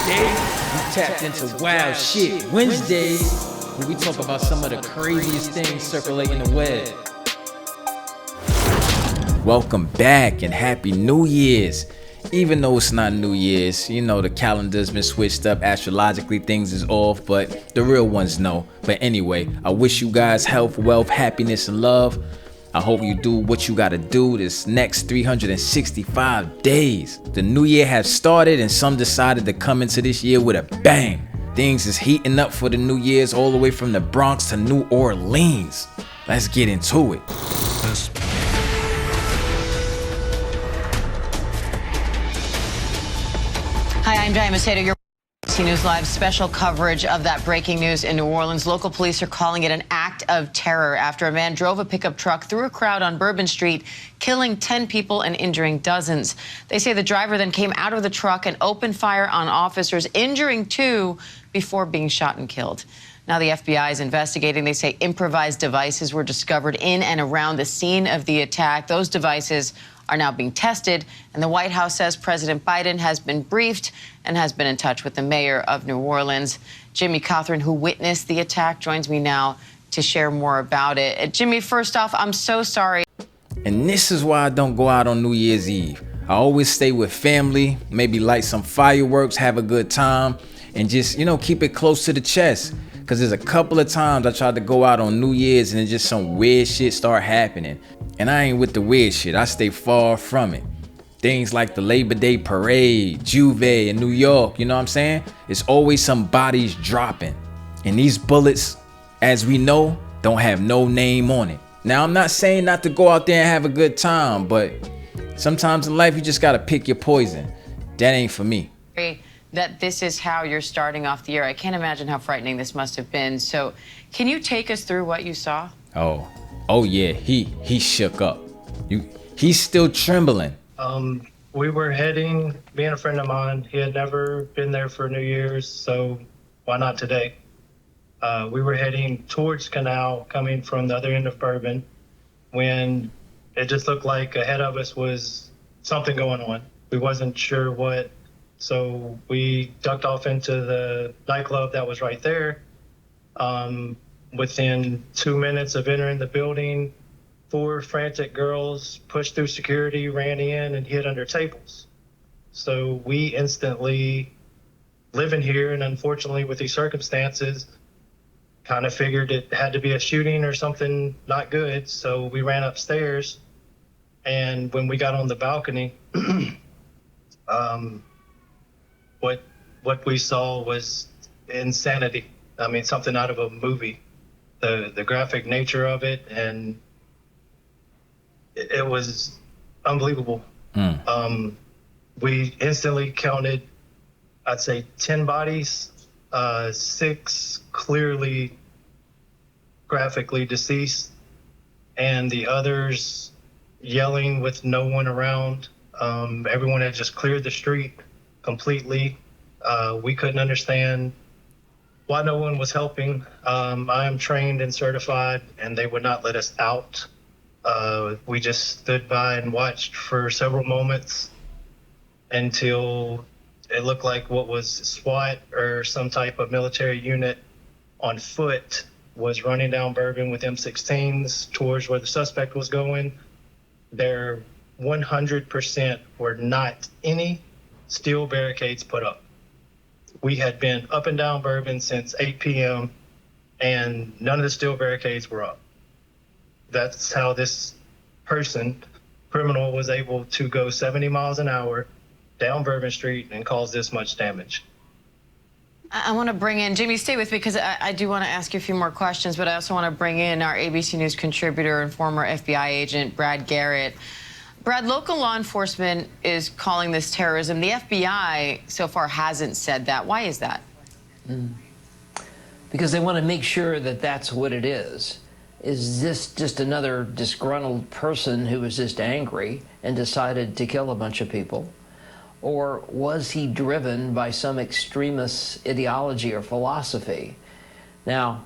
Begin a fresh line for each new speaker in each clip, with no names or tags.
Today, we tapped into Wild Shit Wednesdays, where we talk about some of the craziest things circulating the web. Welcome back and Happy New Year's. Even though it's not New Year's, you know the calendar's been switched up, astrologically things is off, but the real ones know. But anyway, I wish you guys health, wealth, happiness, and love. I hope you do what you gotta do this next 365 days. The new year has started and some decided to come into this year with a bang. Things is heating up for the New Year's all the way from the Bronx to New Orleans. Let's get into it.
Hi, I'm Diane Macedo. Your ABC News Live special coverage of that breaking news in New Orleans. Local police are calling it an act of terror after a man drove a pickup truck through a crowd on Bourbon Street, killing 10 people and injuring dozens. They say the driver then came out of the truck and opened fire on officers, injuring 2 before being shot and killed. Now the FBI is investigating. They say improvised devices were discovered in and around the scene of the attack. Those devices are now being tested, and the White House says President Biden has been briefed and has been in touch with the mayor of New Orleans. Jimmy Cothran, who witnessed the attack, joins me now to share more about it. Jimmy, first off, I'm so sorry.
And this is why I don't go out on New Year's Eve. I always stay with family, maybe light some fireworks, have a good time, and just, keep it close to the chest. Because there's a couple of times I tried to go out on New Year's and then just some weird shit start happening. And I ain't with the weird shit. I stay far from it. Things like the Labor Day parade, Juve in New York, you know what I'm saying? It's always some bodies dropping. And these bullets, as we know, don't have no name on it. Now, I'm not saying not to go out there and have a good time, but sometimes in life you just gotta pick your poison. That ain't for me.
That this is how you're starting off the year. I can't imagine how frightening this must have been. So can you take us through what you saw?
Oh yeah, he shook up. He's still trembling.
We were heading, me and a friend of mine, he had never been there for New Year's, so why not today? We were heading towards Canal, coming from the other end of Bourbon, when it just looked like ahead of us was something going on. We wasn't sure what, so we ducked off into the nightclub that was right there. Within 2 minutes of entering the building, 4 frantic girls pushed through security, ran in, and hid under tables. So we instantly, living here, and unfortunately with these circumstances, kind of figured it had to be a shooting or something not good. So we ran upstairs, and when we got on the balcony, what we saw was insanity. I mean, something out of a movie. The graphic nature of it, and it was unbelievable. We instantly counted, I'd say 10 bodies, 6 clearly graphically deceased, and the others yelling with no one around. Everyone had just cleared the street completely. We couldn't understand why no one was helping. I am trained and certified, and they would not let us out. We just stood by and watched for several moments until it looked like what was SWAT or some type of military unit on foot was running down Bourbon with M16s towards where the suspect was going. There 100% were not any steel barricades put up. We had been up and down Bourbon since 8 p.m. and none of the steel barricades were up. That's how this criminal was able to go 70 miles an hour down Bourbon Street and cause this much damage.
I want to bring in, Jimmy, stay with me because I do want to ask you a few more questions, but I also want to bring in our ABC News contributor and former FBI agent, Brad Garrett. Brad, local law enforcement is calling this terrorism. The FBI so far hasn't said that. Why is that?
Because they want to make sure that that's what it is. Is this just another disgruntled person who was just angry and decided to kill a bunch of people? Or was he driven by some extremist ideology or philosophy? Now,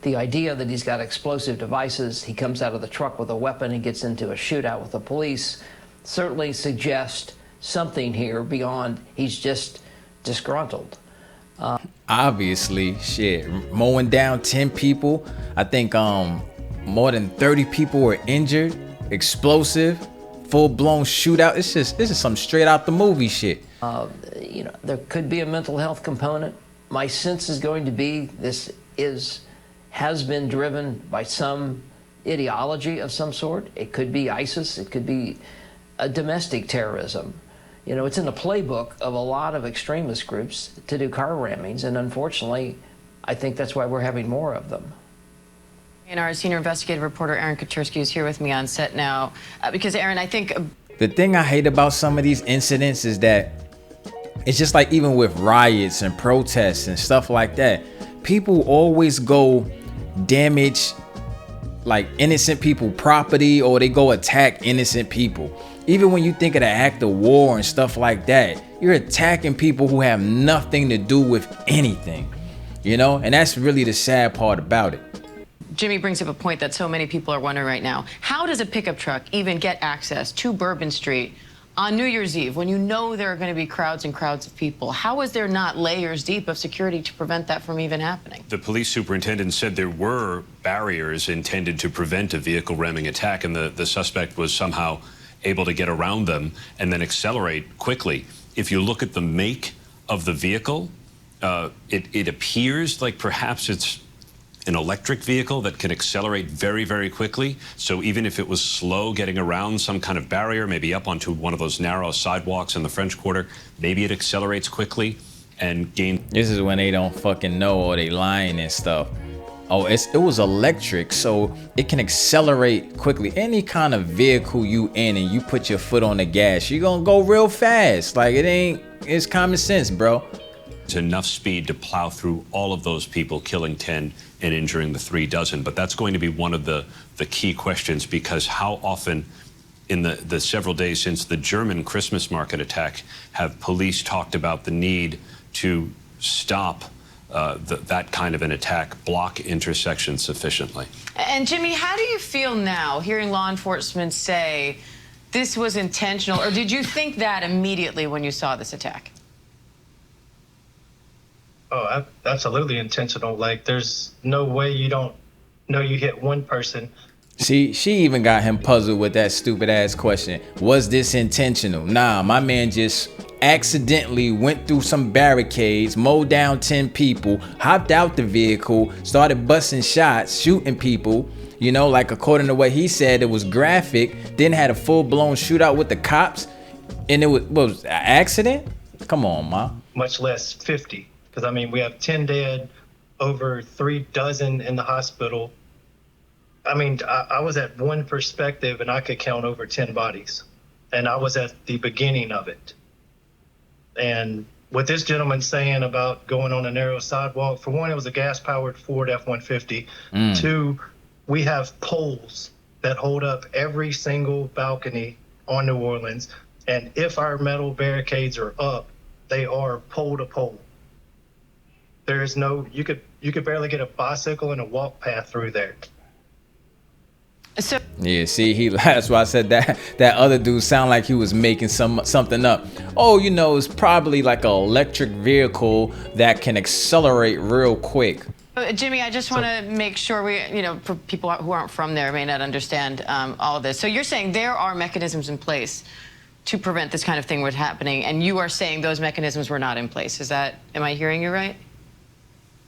the idea that he's got explosive devices, he comes out of the truck with a weapon and gets into a shootout with the police, certainly suggests something here beyond he's just disgruntled.
Obviously, shit, mowing down 10 people. I think more than 30 people were injured. Explosive, full-blown shootout. This is some straight out the movie shit.
There could be a mental health component. My sense is going to be this has been driven by some ideology of some sort. It could be ISIS. It could be a domestic terrorism. It's in the playbook of a lot of extremist groups to do car rammings, and unfortunately, I think that's why we're having more of them.
And our senior investigative reporter, Aaron Katersky, is here with me on set now. Because, Aaron, I think...
The thing I hate about some of these incidents is that it's just like even with riots and protests and stuff like that, people always go damage like innocent people property, or they go attack innocent people. Even when you think of the act of war and stuff like that, you're attacking people who have nothing to do with anything, and that's really the sad part about it.
Jimmy brings up a point that so many people are wondering right now. How does a pickup truck even get access to Bourbon Street on New Year's Eve when you know there are going to be crowds and crowds of people? How is there not layers deep of security to prevent that from even happening?
The police superintendent said there were barriers intended to prevent a vehicle ramming attack, and the suspect was somehow able to get around them and then accelerate quickly. If you look at the make of the vehicle, it appears like perhaps it's an electric vehicle that can accelerate very, very quickly. So even if it was slow getting around some kind of barrier, maybe up onto one of those narrow sidewalks in the French Quarter, maybe it accelerates quickly and gains.
This is when they don't fucking know, or they lying and stuff. Oh, it was electric, so it can accelerate quickly. Any kind of vehicle you in and you put your foot on the gas, you're gonna go real fast. Like, it's common sense, bro.
It's enough speed to plow through all of those people, killing 10 and injuring the 3 dozen. But that's going to be one of the key questions, because how often in the several days since the German Christmas market attack have police talked about the need to stop that kind of an attack, block intersections sufficiently.
And Jimmy, how do you feel now hearing law enforcement say this was intentional, or did you think that immediately when you saw this attack?
Oh, absolutely intentional. Like, there's no way you don't know you hit one person.
See, she even got him puzzled with that stupid ass question. Was this intentional? Nah, my man just accidentally went through some barricades, mowed down 10 people, hopped out the vehicle, started busting shots, shooting people. Like according to what he said, it was graphic, then had a full-blown shootout with the cops, and it was an accident? Come on, ma.
Much less 50. Because, we have 10 dead, over 3 dozen in the hospital. I was at one perspective, and I could count over 10 bodies. And I was at the beginning of it. And what this gentleman saying about going on a narrow sidewalk, for one, it was a gas-powered Ford F-150. 2, we have poles that hold up every single balcony on New Orleans. And if our metal barricades are up, they are pole to pole. There is no, you could barely get a bicycle and a walk path through there.
So
yeah, see, that's why I said that other dude sounded like he was making something up. Oh, it's probably like an electric vehicle that can accelerate real quick.
Jimmy, I just want to make sure for people who aren't from there may not understand all of this. So you're saying there are mechanisms in place to prevent this kind of thing from happening, and you are saying those mechanisms were not in place. Am I hearing you right?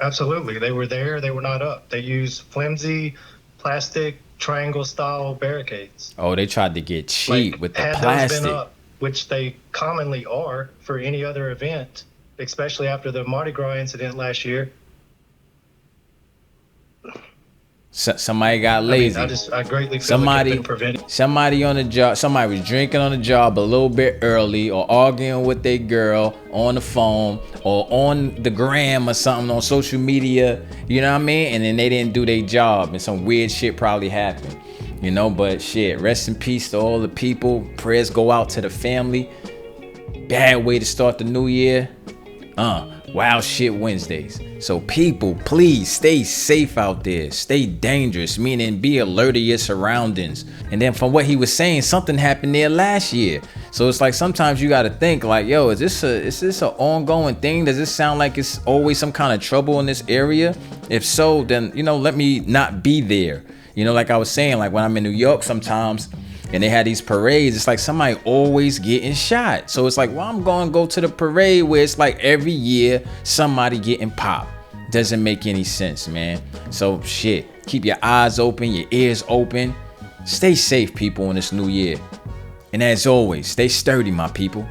Absolutely. They were there. They were not up. They used flimsy plastic triangle-style barricades.
Oh, they tried to get cheap with the plastic.
Had those been up, which they commonly are for any other event, especially after the Mardi Gras incident last year.
Somebody got lazy.
I greatly feel like it's been prevented.
Somebody on the job, somebody was drinking on the job a little bit early, or arguing with their girl on the phone, or on the gram or something on social media, and then they didn't do their job, and some weird shit probably happened, but shit, rest in peace to all the people. Prayers go out to the family. Bad way to start the new year. Wild shit Wednesdays. So people, please stay safe out there. Stay dangerous, meaning be alert of your surroundings. And then from what he was saying, something happened there last year. So it's like sometimes you got to think like, yo, is this an ongoing thing? Does this sound like it's always some kind of trouble in this area? If so, then, you know, let me not be there. You know, like I was saying, like when I'm in New York sometimes, and they had these parades, it's like somebody always getting shot. So it's like, well, I'm going to go to the parade where it's like every year somebody getting popped. Doesn't make any sense, man. So shit, keep your eyes open, your ears open. Stay safe, people, in this new year. And as always, stay sturdy, my people.